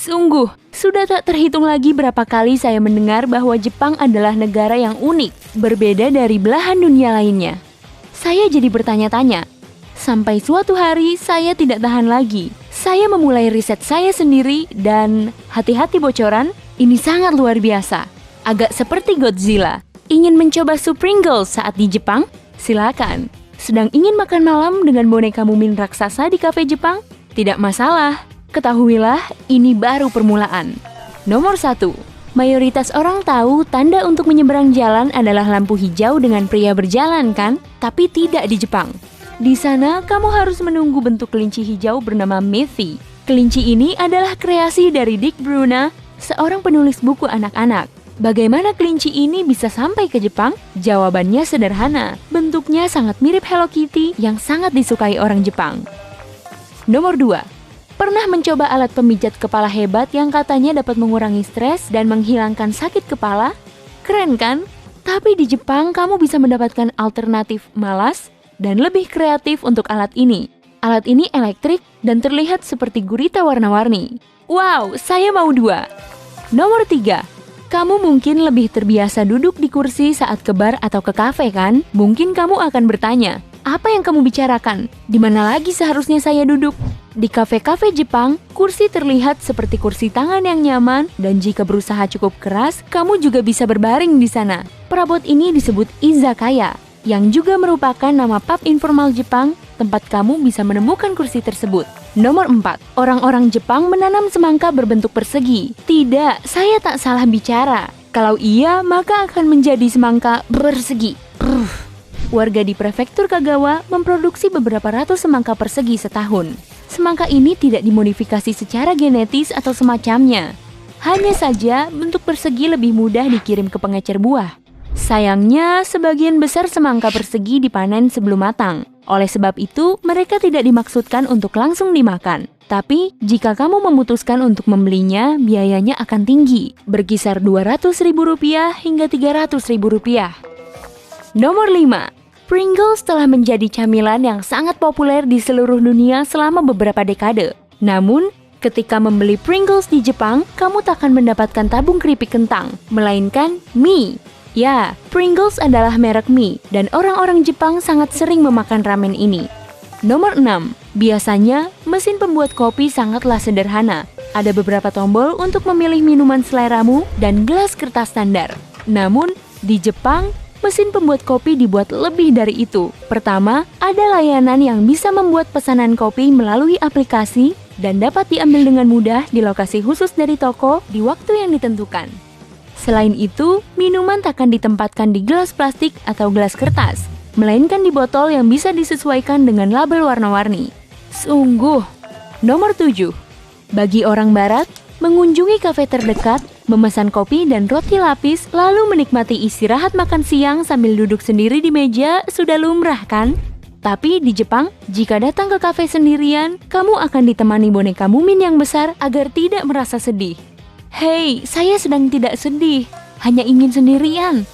Sungguh, sudah tak terhitung lagi berapa kali saya mendengar bahwa Jepang adalah negara yang unik, berbeda dari belahan dunia lainnya. Saya jadi bertanya-tanya. Sampai suatu hari saya tidak tahan lagi. Saya memulai riset saya sendiri dan hati-hati bocoran, ini sangat luar biasa. Agak seperti Godzilla. Ingin mencoba sup Pringles saat di Jepang? Silakan. Sedang ingin makan malam dengan boneka Mumin raksasa di kafe Jepang? Tidak masalah. Ketahuilah, ini baru permulaan. Nomor 1. Mayoritas orang tahu tanda untuk menyeberang jalan adalah lampu hijau dengan pria berjalan kan? Tapi tidak di Jepang. Di sana, kamu harus menunggu bentuk kelinci hijau bernama Miffy. Kelinci ini adalah kreasi dari Dick Bruna, seorang penulis buku anak-anak. Bagaimana kelinci ini bisa sampai ke Jepang? Jawabannya sederhana. Bentuknya sangat mirip Hello Kitty yang sangat disukai orang Jepang. Nomor 2. Pernah mencoba alat pemijat kepala hebat yang katanya dapat mengurangi stres dan menghilangkan sakit kepala? Keren kan? Tapi di Jepang kamu bisa mendapatkan alternatif malas dan lebih kreatif untuk alat ini. Alat ini elektrik dan terlihat seperti gurita warna-warni. Wow, saya mau 2. Nomor 3. Kamu mungkin lebih terbiasa duduk di kursi saat ke bar atau ke kafe kan? Mungkin kamu akan bertanya, apa yang kamu bicarakan? Di mana lagi seharusnya saya duduk? Di kafe-kafe Jepang, kursi terlihat seperti kursi tangan yang nyaman dan jika berusaha cukup keras, kamu juga bisa berbaring di sana. Perabot ini disebut izakaya, yang juga merupakan nama pub informal Jepang, tempat kamu bisa menemukan kursi tersebut. Nomor 4. Orang-orang Jepang menanam semangka berbentuk persegi. Tidak, saya tak salah bicara. Kalau iya, maka akan menjadi semangka persegi. Warga di prefektur Kagawa memproduksi beberapa ratus semangka persegi setahun. Semangka ini tidak dimodifikasi secara genetis atau semacamnya. Hanya saja bentuk persegi lebih mudah dikirim ke pengecer buah. Sayangnya, sebagian besar semangka persegi dipanen sebelum matang. Oleh sebab itu, mereka tidak dimaksudkan untuk langsung dimakan. Tapi, jika kamu memutuskan untuk membelinya, biayanya akan tinggi, berkisar Rp200.000 hingga Rp300.000. Nomor 5. Pringles telah menjadi camilan yang sangat populer di seluruh dunia selama beberapa dekade. Namun, ketika membeli Pringles di Jepang, kamu tak akan mendapatkan tabung keripik kentang, melainkan mie. Ya, Pringles adalah merek mie, dan orang-orang Jepang sangat sering memakan ramen ini. Nomor 6. Biasanya, mesin pembuat kopi sangatlah sederhana. Ada beberapa tombol untuk memilih minuman seleramu dan gelas kertas standar. Namun, di Jepang, mesin pembuat kopi dibuat lebih dari itu. Pertama, ada layanan yang bisa membuat pesanan kopi melalui aplikasi dan dapat diambil dengan mudah di lokasi khusus dari toko di waktu yang ditentukan. Selain itu, minuman takkan ditempatkan di gelas plastik atau gelas kertas, melainkan di botol yang bisa disesuaikan dengan label warna-warni. Sungguh. Nomor 7. Bagi orang barat, mengunjungi kafe terdekat, memesan kopi dan roti lapis, lalu menikmati istirahat makan siang sambil duduk sendiri di meja sudah lumrah kan? Tapi di Jepang, jika datang ke kafe sendirian, kamu akan ditemani boneka Mumin yang besar agar tidak merasa sedih. Hei, saya sedang tidak sedih, hanya ingin sendirian.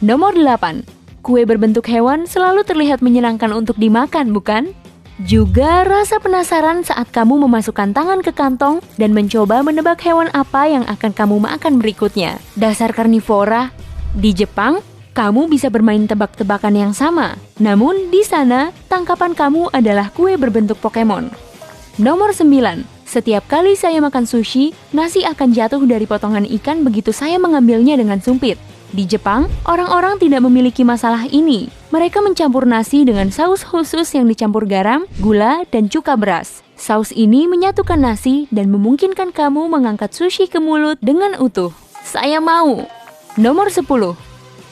Nomor 8. Kue berbentuk hewan selalu terlihat menyenangkan untuk dimakan, bukan? Juga rasa penasaran saat kamu memasukkan tangan ke kantong dan mencoba menebak hewan apa yang akan kamu makan berikutnya. Dasar karnivora. Di Jepang, kamu bisa bermain tebak-tebakan yang sama. Namun di sana, tangkapan kamu adalah kue berbentuk Pokemon. Nomor 9. Setiap kali saya makan sushi, nasi akan jatuh dari potongan ikan begitu saya mengambilnya dengan sumpit. Di Jepang, orang-orang tidak memiliki masalah ini. Mereka mencampur nasi dengan saus khusus yang dicampur garam, gula, dan cuka beras. Saus ini menyatukan nasi dan memungkinkan kamu mengangkat sushi ke mulut dengan utuh. Saya mau. Nomor 10.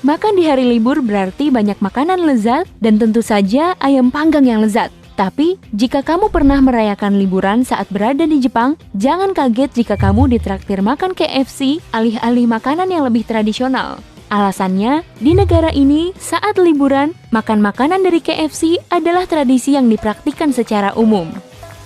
Makan di hari libur berarti banyak makanan lezat dan tentu saja ayam panggang yang lezat. Tapi, jika kamu pernah merayakan liburan saat berada di Jepang, jangan kaget jika kamu ditraktir makan KFC alih-alih makanan yang lebih tradisional. Alasannya, di negara ini, saat liburan, makan makanan dari KFC adalah tradisi yang dipraktikkan secara umum.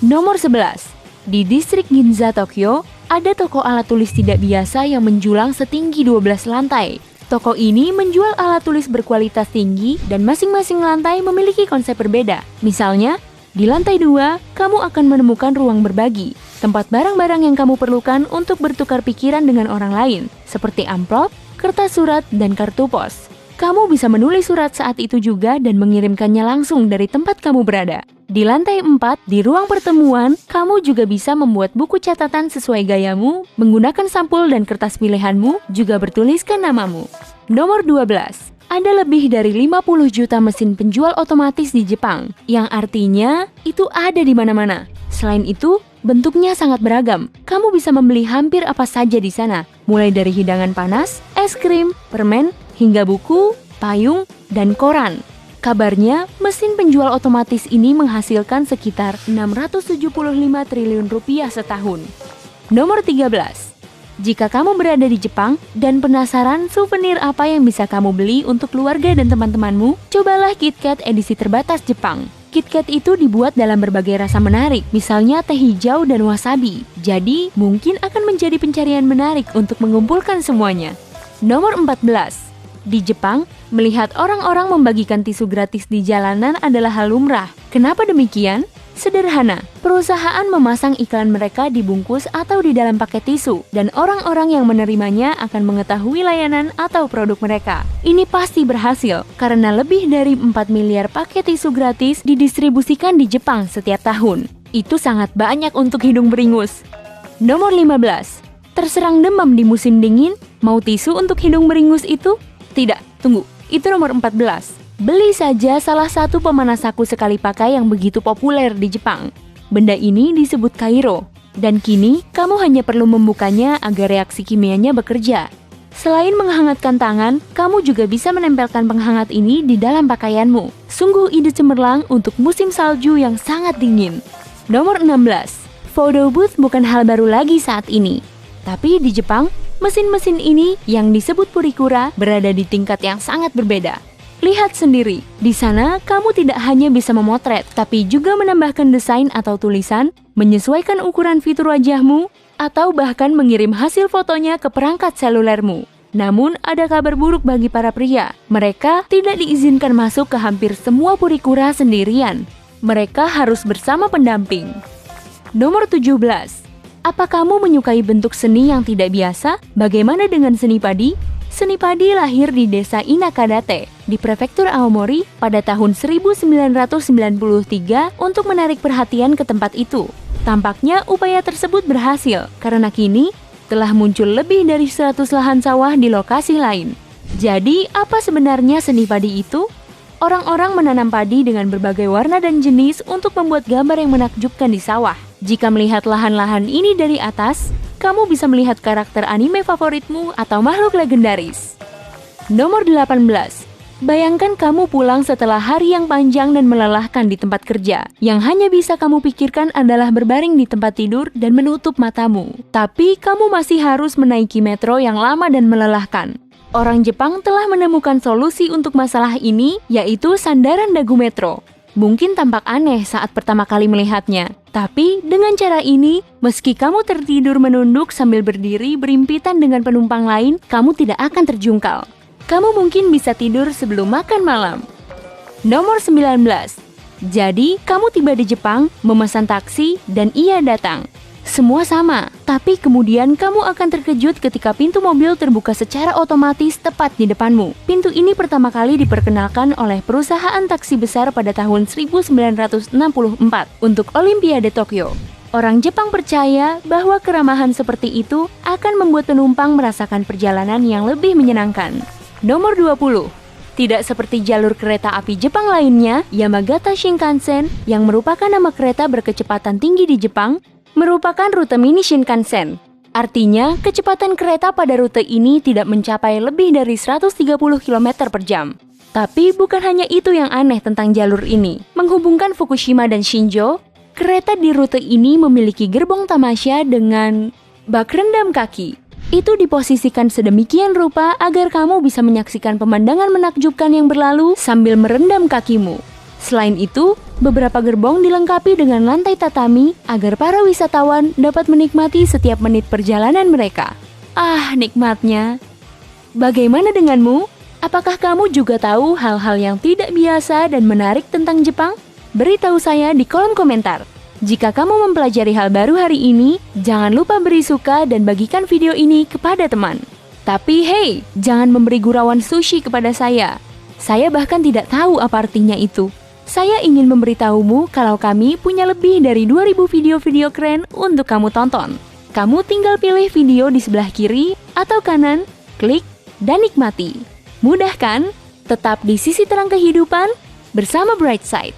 Nomor 11. Di distrik Ginza, Tokyo, ada toko alat tulis tidak biasa yang menjulang setinggi 12 lantai. Toko ini menjual alat tulis berkualitas tinggi dan masing-masing lantai memiliki konsep berbeda. Misalnya, di lantai 2, kamu akan menemukan ruang berbagi. tempat barang-barang yang kamu perlukan untuk bertukar pikiran dengan orang lain, seperti amplop, kertas surat, dan kartu pos. Kamu bisa menulis surat saat itu juga dan mengirimkannya langsung dari tempat kamu berada. Di lantai 4, di ruang pertemuan, kamu juga bisa membuat buku catatan sesuai gayamu, menggunakan sampul dan kertas pilihanmu, juga bertuliskan namamu. Nomor 12. Ada lebih dari 50 juta mesin penjual otomatis di Jepang, yang artinya itu ada di mana-mana. Selain itu, bentuknya sangat beragam. Kamu bisa membeli hampir apa saja di sana, mulai dari hidangan panas, es krim, permen, hingga buku, payung, dan koran. Kabarnya, mesin penjual otomatis ini menghasilkan sekitar 675 triliun rupiah setahun. Nomor 13. Jika kamu berada di Jepang dan penasaran souvenir apa yang bisa kamu beli untuk keluarga dan teman-temanmu, cobalah KitKat edisi terbatas Jepang. KitKat itu dibuat dalam berbagai rasa menarik, misalnya teh hijau dan wasabi. Jadi, mungkin akan menjadi pencarian menarik untuk mengumpulkan semuanya. Nomor 14. Di Jepang, melihat orang-orang membagikan tisu gratis di jalanan adalah hal lumrah. Kenapa demikian? Sederhana, perusahaan memasang iklan mereka di bungkus atau di dalam paket tisu, dan orang-orang yang menerimanya akan mengetahui layanan atau produk mereka. Ini pasti berhasil, karena lebih dari 4 miliar paket tisu gratis didistribusikan di Jepang setiap tahun. Itu sangat banyak untuk hidung beringus. Nomor 15. Terserang demam di musim dingin, mau tisu untuk hidung beringus itu? Tidak, tunggu, itu nomor 14. Beli saja salah satu pemanas saku sekali pakai yang begitu populer di Jepang. Benda ini disebut kairo, dan kini kamu hanya perlu membukanya agar reaksi kimianya bekerja. Selain menghangatkan tangan, kamu juga bisa menempelkan penghangat ini di dalam pakaianmu. Sungguh ide cemerlang untuk musim salju yang sangat dingin. Nomor 16. Photo booth bukan hal baru lagi saat ini. Tapi di Jepang, mesin-mesin ini yang disebut purikura berada di tingkat yang sangat berbeda. Lihat sendiri, di sana kamu tidak hanya bisa memotret, tapi juga menambahkan desain atau tulisan, menyesuaikan ukuran fitur wajahmu, atau bahkan mengirim hasil fotonya ke perangkat selulermu. Namun, ada kabar buruk bagi para pria. Mereka tidak diizinkan masuk ke hampir semua purikura sendirian. Mereka harus bersama pendamping. Nomor 17. Apa kamu menyukai bentuk seni yang tidak biasa? Bagaimana dengan seni padi? Seni padi lahir di desa Inakadate, di prefektur Aomori pada tahun 1993 untuk menarik perhatian ke tempat itu. Tampaknya upaya tersebut berhasil, karena kini telah muncul lebih dari 100 lahan sawah di lokasi lain. Jadi, apa sebenarnya seni padi itu? Orang-orang menanam padi dengan berbagai warna dan jenis untuk membuat gambar yang menakjubkan di sawah. Jika melihat lahan-lahan ini dari atas, kamu bisa melihat karakter anime favoritmu atau makhluk legendaris. Nomor 18. Bayangkan kamu pulang setelah hari yang panjang dan melelahkan di tempat kerja. Yang hanya bisa kamu pikirkan adalah berbaring di tempat tidur dan menutup matamu. Tapi kamu masih harus menaiki metro yang lama dan melelahkan. Orang Jepang telah menemukan solusi untuk masalah ini, yaitu sandaran dagu metro. Mungkin tampak aneh saat pertama kali melihatnya, tapi dengan cara ini, meski kamu tertidur menunduk sambil berdiri berimpitan dengan penumpang lain, kamu tidak akan terjungkal. Kamu mungkin bisa tidur sebelum makan malam. Nomor 19. Jadi, kamu tiba di Jepang, memesan taksi, dan ia datang. Semua sama, tapi kemudian kamu akan terkejut ketika pintu mobil terbuka secara otomatis tepat di depanmu. Pintu ini pertama kali diperkenalkan oleh perusahaan taksi besar pada tahun 1964 untuk Olimpiade Tokyo. Orang Jepang percaya bahwa keramahan seperti itu akan membuat penumpang merasakan perjalanan yang lebih menyenangkan. Nomor 20. Tidak seperti jalur kereta api Jepang lainnya, Yamagata Shinkansen yang merupakan nama kereta berkecepatan tinggi di Jepang, merupakan rute mini Shinkansen. Artinya, kecepatan kereta pada rute ini tidak mencapai lebih dari 130 km per jam. Tapi bukan hanya itu yang aneh tentang jalur ini. Menghubungkan Fukushima dan Shinjo, kereta di rute ini memiliki gerbong tamasya dengan bak rendam kaki. Itu diposisikan sedemikian rupa agar kamu bisa menyaksikan pemandangan menakjubkan yang berlalu sambil merendam kakimu. Selain itu, beberapa gerbong dilengkapi dengan lantai tatami agar para wisatawan dapat menikmati setiap menit perjalanan mereka. Ah, nikmatnya! Bagaimana denganmu? Apakah kamu juga tahu hal-hal yang tidak biasa dan menarik tentang Jepang? Beritahu saya di kolom komentar. Jika kamu mempelajari hal baru hari ini, jangan lupa beri suka dan bagikan video ini kepada teman. Tapi hey, jangan memberi gurauan sushi kepada saya. Saya bahkan tidak tahu apa artinya itu. Saya ingin memberitahumu kalau kami punya lebih dari 2000 video-video keren untuk kamu tonton. Kamu tinggal pilih video di sebelah kiri atau kanan, klik, dan nikmati. Mudah kan? Tetap di sisi terang kehidupan bersama Brightside.